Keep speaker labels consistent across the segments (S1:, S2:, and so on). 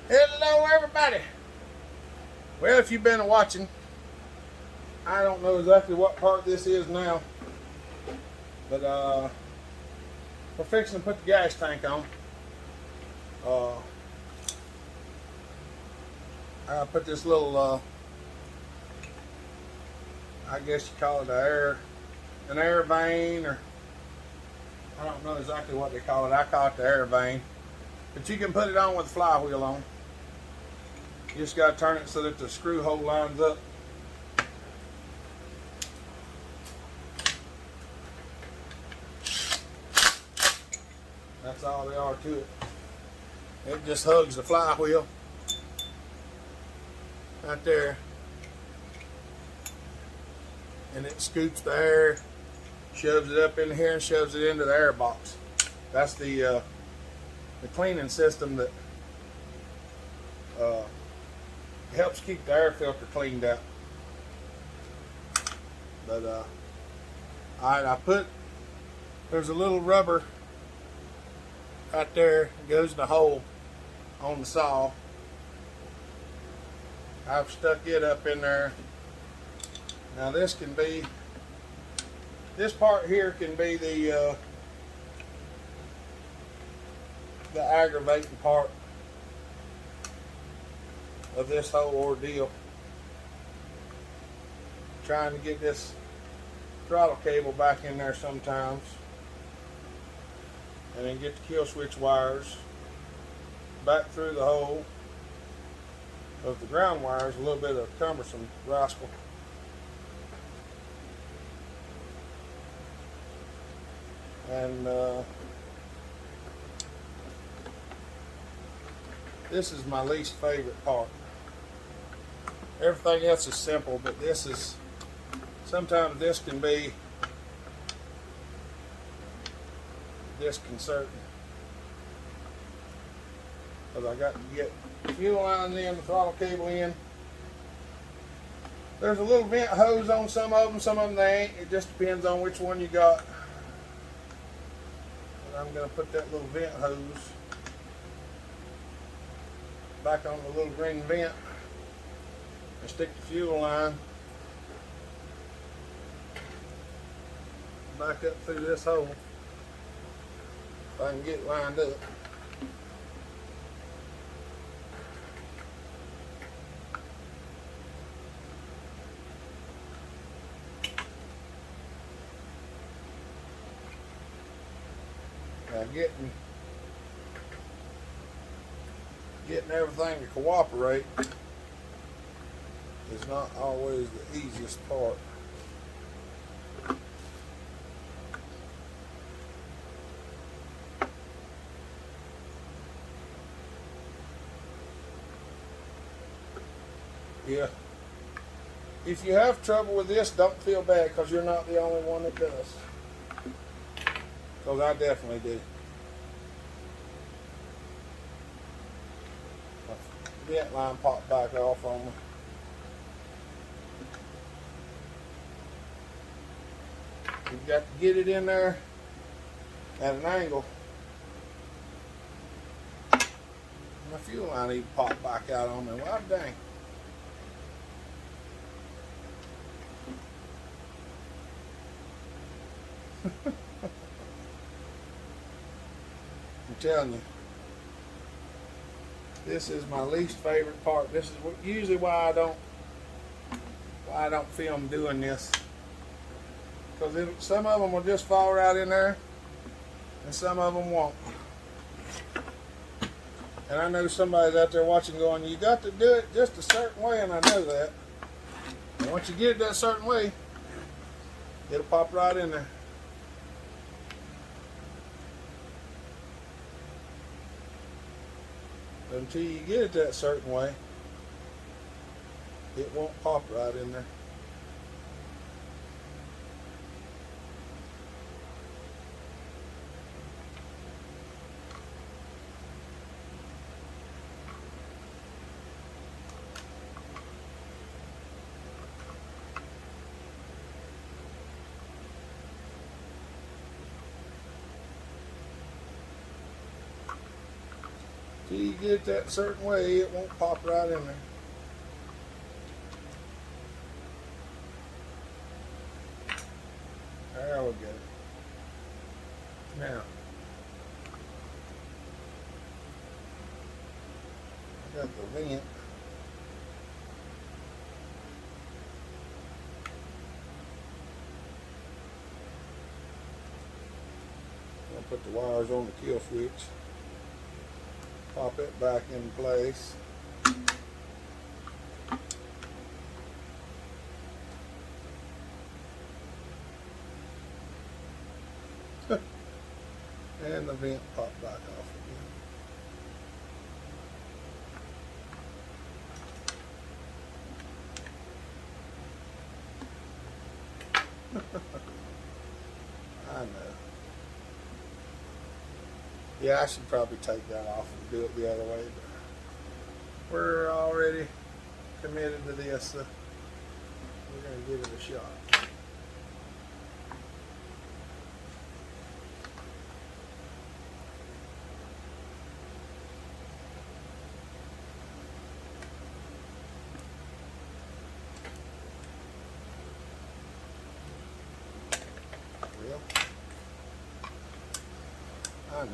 S1: Hello, everybody. Well, if you've been watching, I don't know exactly what part this is now, but we're fixing to put the gas tank on. Uh, I put this little, I guess you call it an air vane, or I don't know exactly what they call it. I call it the air vane, but you can put it on with the flywheel on. You just got to turn it so that the screw hole lines up. That's all there are to it. It just hugs the flywheel right there, and it scoops the air, shoves it up in here, and shoves it into the air box. That's the cleaning system that helps keep the air filter cleaned out. But there's a little rubber right there that goes in the hole on the saw. I've stuck it up in there. Now this part here can be the aggravating part of this whole ordeal. Trying to get this throttle cable back in there sometimes, and then get the kill switch wires back through the hole of the ground wires. A little bit of cumbersome rascal. And this is my least favorite part. Everything else is simple, but sometimes this can be disconcerting, because I got to get fuel lines in, the throttle cable in. There's a little vent hose on some of them they ain't. It just depends on which one you got. But I'm going to put that little vent hose back on the little green vent and stick the fuel line back up through this hole if I can get it lined up. Now getting everything to cooperate is not always the easiest part. Yeah. If you have trouble with this, don't feel bad, because you're not the only one that does. Because I definitely do. My vent line popped back off on me. You've got to get it in there at an angle. My fuel line even popped back out on me. Well, dang. I'm telling you, this is my least favorite part. This is usually why I don't film doing this, because some of them will just fall right in there, and some of them won't. And I know somebody's out there watching going, you got to do it just a certain way, and I know that. And once you get it that certain way, it'll pop right in there. But until you get it that certain way, it won't pop right in there. You get it that certain way, it won't pop right in there. There we go. Now, I got the vent. I'll put the wires on the kill switch. Pop it back in place. And the vent popped back off again. I know. Yeah, I should probably take that off and do it the other way, but we're already committed to this, so we're going to give it a shot. Well, I know.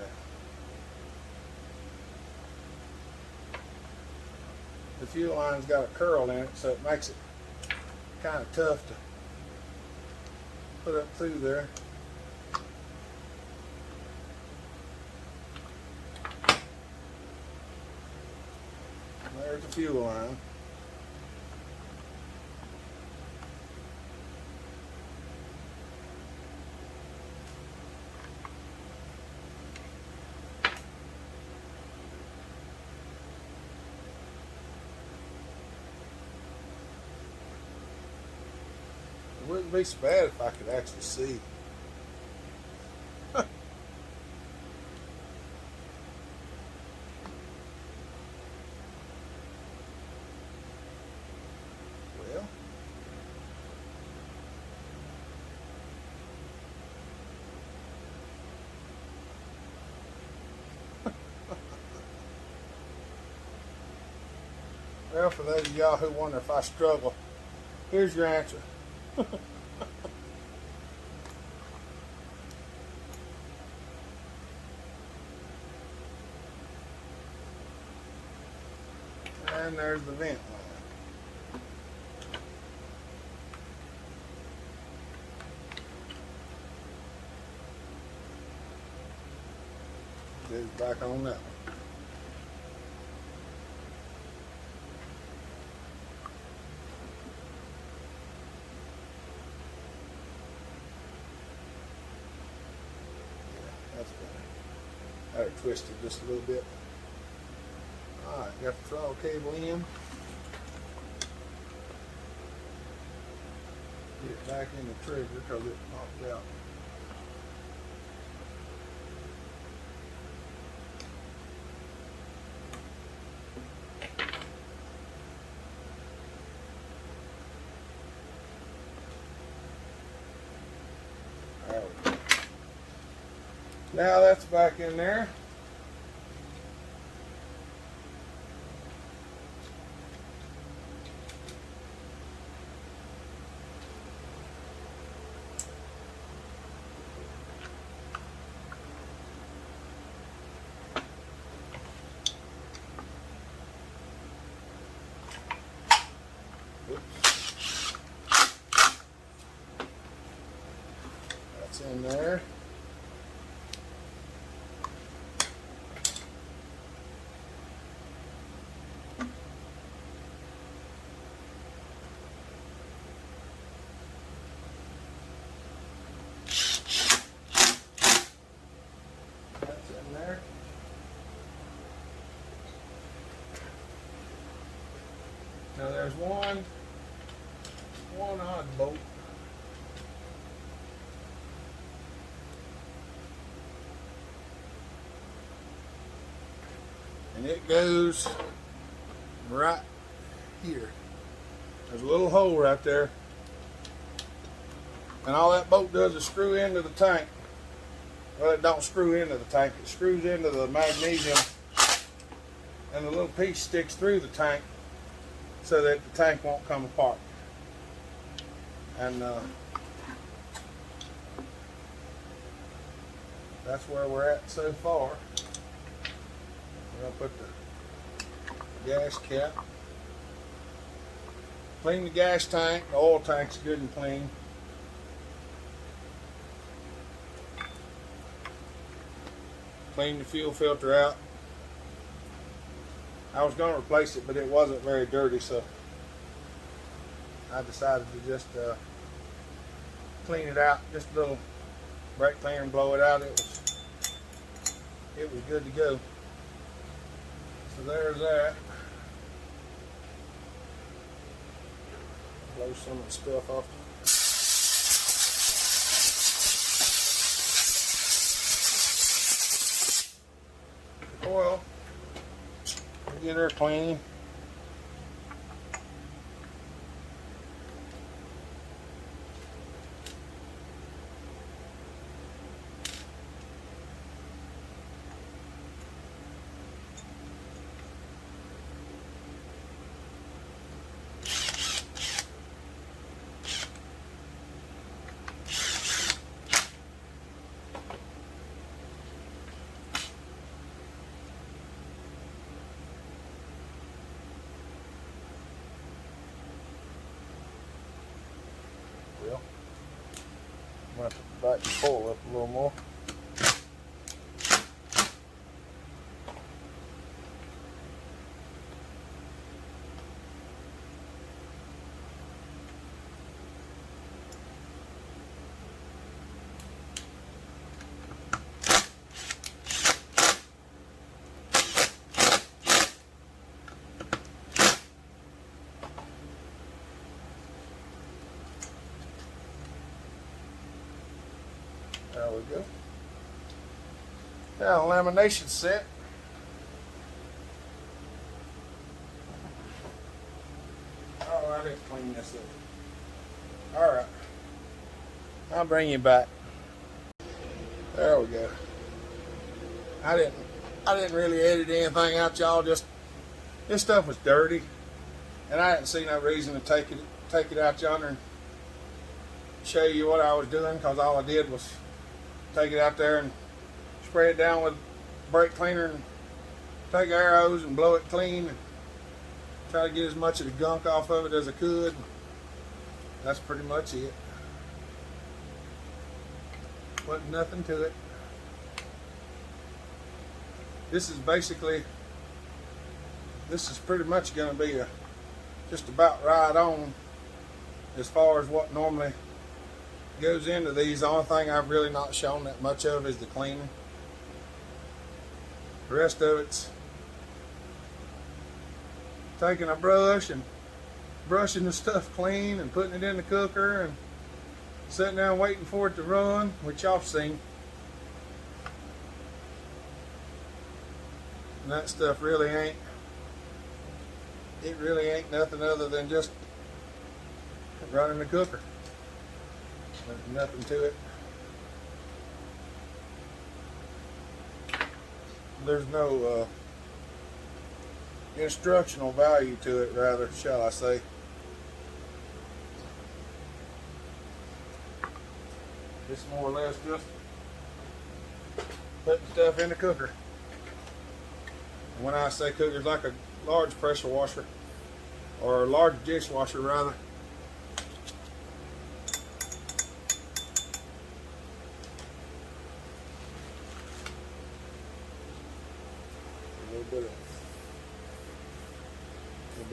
S1: The fuel line's got a curl in it, so it makes it kind of tough to put up through there. There's the fuel line. It wouldn't be so bad if I could actually see. Well, well, for those of y'all who wonder if I struggle, here's your answer. And there's the vent line. It's back on that one. That's better. I had it twisted just a little bit. Alright, got the throttle cable in. Get it back in the trigger because it popped out. There we go. Now that's back in there. That's in there. That's in there. Now there's one odd bolt. And it goes right here. There's a little hole right there. And all that bolt does is screw into the tank. Well, it don't screw into the tank. It screws into the magnesium and the little piece sticks through the tank so that the tank won't come apart. And that's where we're at so far. We're going to put the gas cap. Clean the gas tank. The oil tank's good and clean. Clean the fuel filter out. I was going to replace it, but it wasn't very dirty, so I decided to just clean it out. Just a little brake cleaner and blow it out. It was good to go. So there's that. Blow some of the stuff off. Oil. Get her clean. I'm going to back the coil up a little more. There we go. Now lamination set. Oh, I didn't clean this up. Alright. I'll bring you back. There we go. I didn't really edit anything out, y'all. Just this stuff was dirty. And I didn't see no reason to take it out yonder and show you what I was doing, because all I did was take it out there and spray it down with brake cleaner and take an air hose and blow it clean and try to get as much of the gunk off of it as I could. That's pretty much it. Wasn't nothing to it. This is pretty much going to be just about right on as far as what normally goes into these. The only thing I've really not shown that much of is the cleaning. The rest of it's taking a brush and brushing the stuff clean and putting it in the cooker and sitting down waiting for it to run, which y'all seen. And that stuff really ain't nothing other than just running the cooker. There's nothing to it. There's no instructional value to it, rather, shall I say. It's more or less just putting stuff in the cooker. And when I say cooker, it's like a large pressure washer, or a large dishwasher rather. A little bit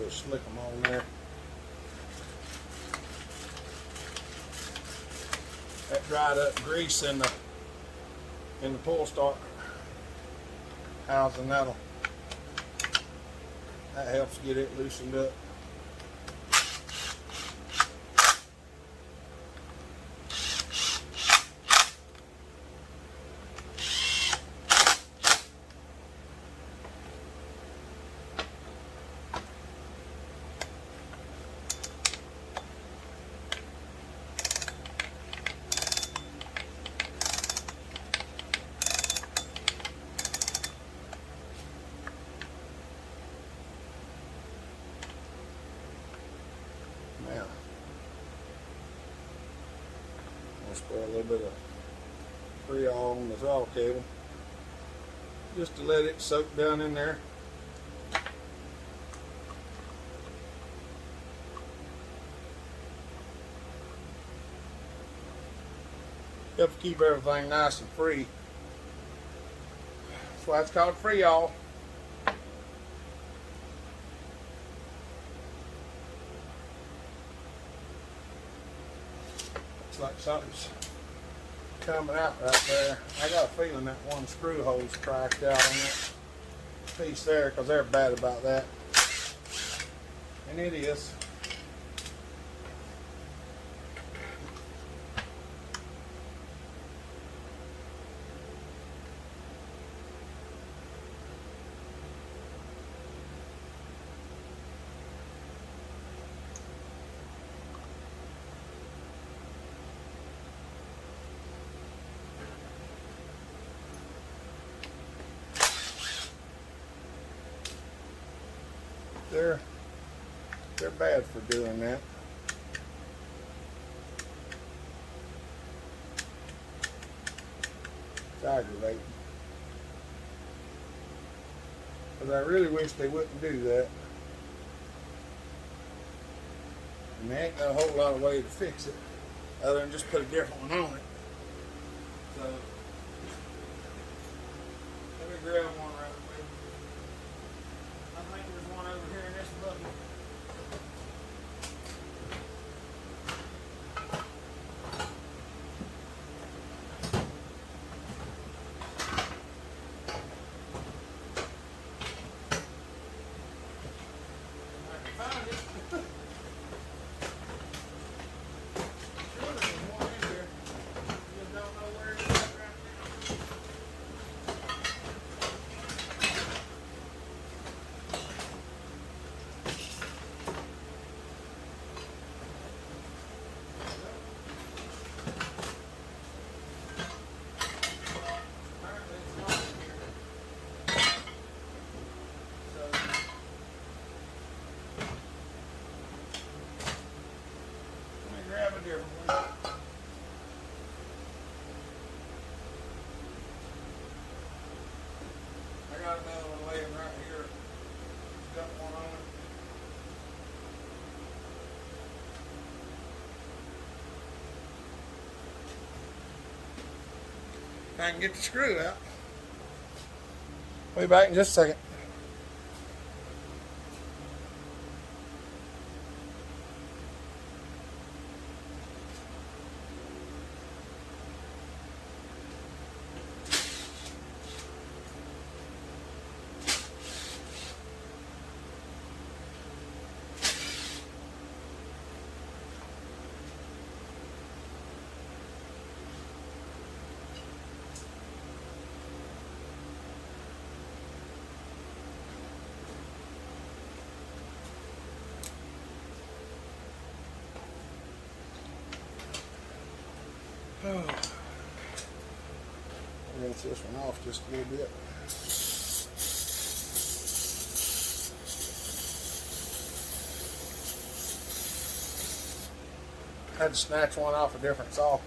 S1: of slick them on there. That dried up grease in the pull start housing, that helps get it loosened up. spray a little bit of Freon on the throttle cable just to let it soak down in there. Helps keep everything nice and free. That's why it's called Freon. Looks like something's coming out right there. I got a feeling that one screw hole's cracked out on that piece there because they're bad about that. And it is. They're bad for doing that. It's aggravating. But I really wish they wouldn't do that. And there ain't no whole lot of way to fix it other than just put a different one on it. So let me grab one right quick. I think there's one over here in this bucket. Got another one laying right here. Got one on it. I can get the screw out. We'll be back in just a second. Rinse this one off just a little bit. Had to snatch one off a different saw.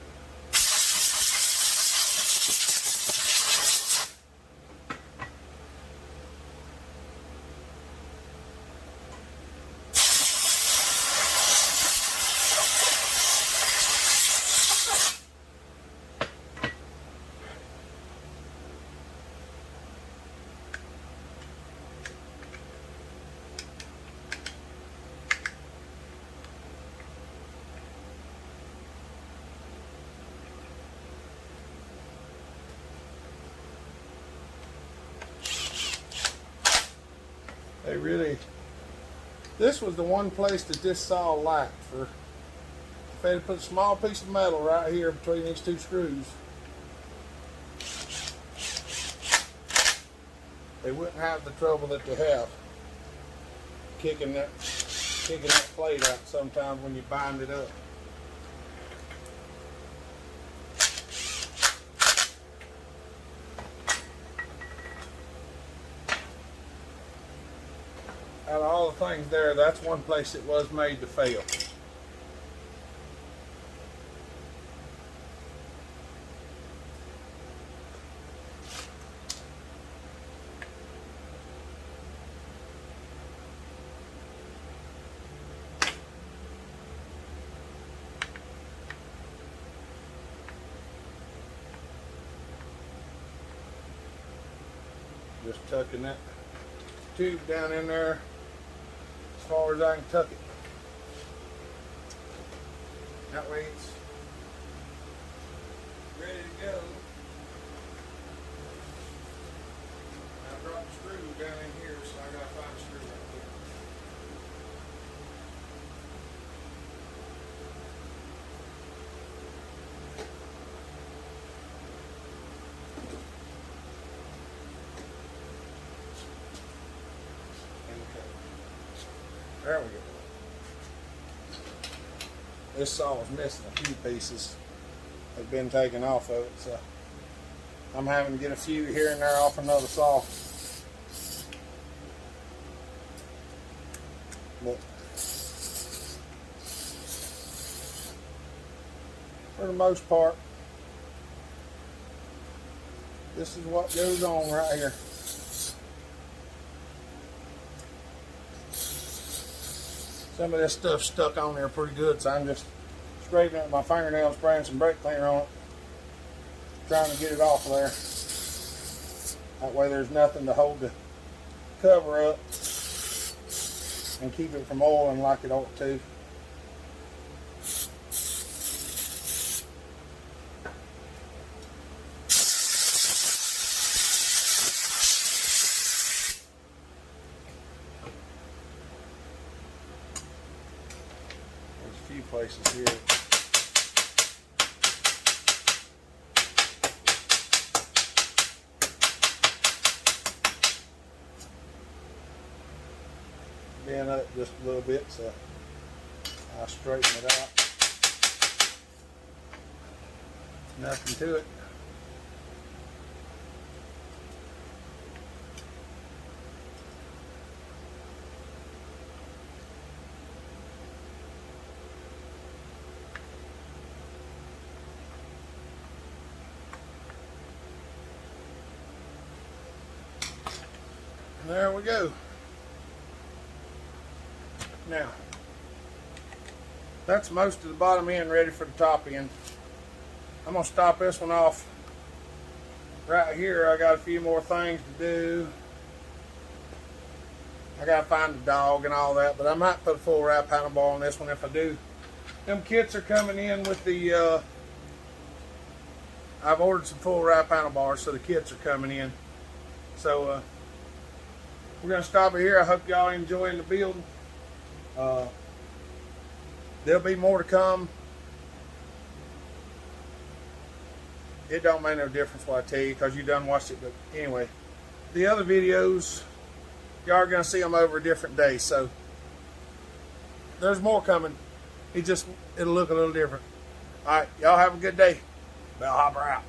S1: This was the one place that this saw lacked. For if they had put a small piece of metal right here between these two screws, they wouldn't have the trouble that they have kicking that plate out sometimes when you bind it up. Out of all the things there, that's one place it was made to fail. just tucking that tube down in there as far as I can tuck it. That way it's ready to go. I dropped the screw down in here, so I gotta find a screw right there. There we go. This saw is missing a few pieces. Have been taken off of it, so I'm having to get a few here and there off another saw. But for the most part, this is what goes on right here. Some of this stuff stuck on there pretty good, so I'm just scraping it with my fingernail, spraying some brake cleaner on it, trying to get it off of there. That way there's nothing to hold the cover up and keep it from oiling like it ought to. Few places here. Bend up just a little bit, so I'll straighten it out. Nothing to it. There we go. Now, that's most of the bottom end ready for the top end. I'm going to stop this one off right here. I got a few more things to do. I got to find the dog and all that, but I might put a full wrap handlebar on this one if I do. Them kits are coming in with the, I've ordered some full wrap handlebars, so the kits are coming in. So, we're going to stop it here. I hope y'all enjoying the building. There'll be more to come. It don't make no difference what I tell you because you done watched it. But anyway, the other videos, y'all are going to see them over a different day. So there's more coming. It'll look a little different. All right, y'all have a good day. Bellhopper out.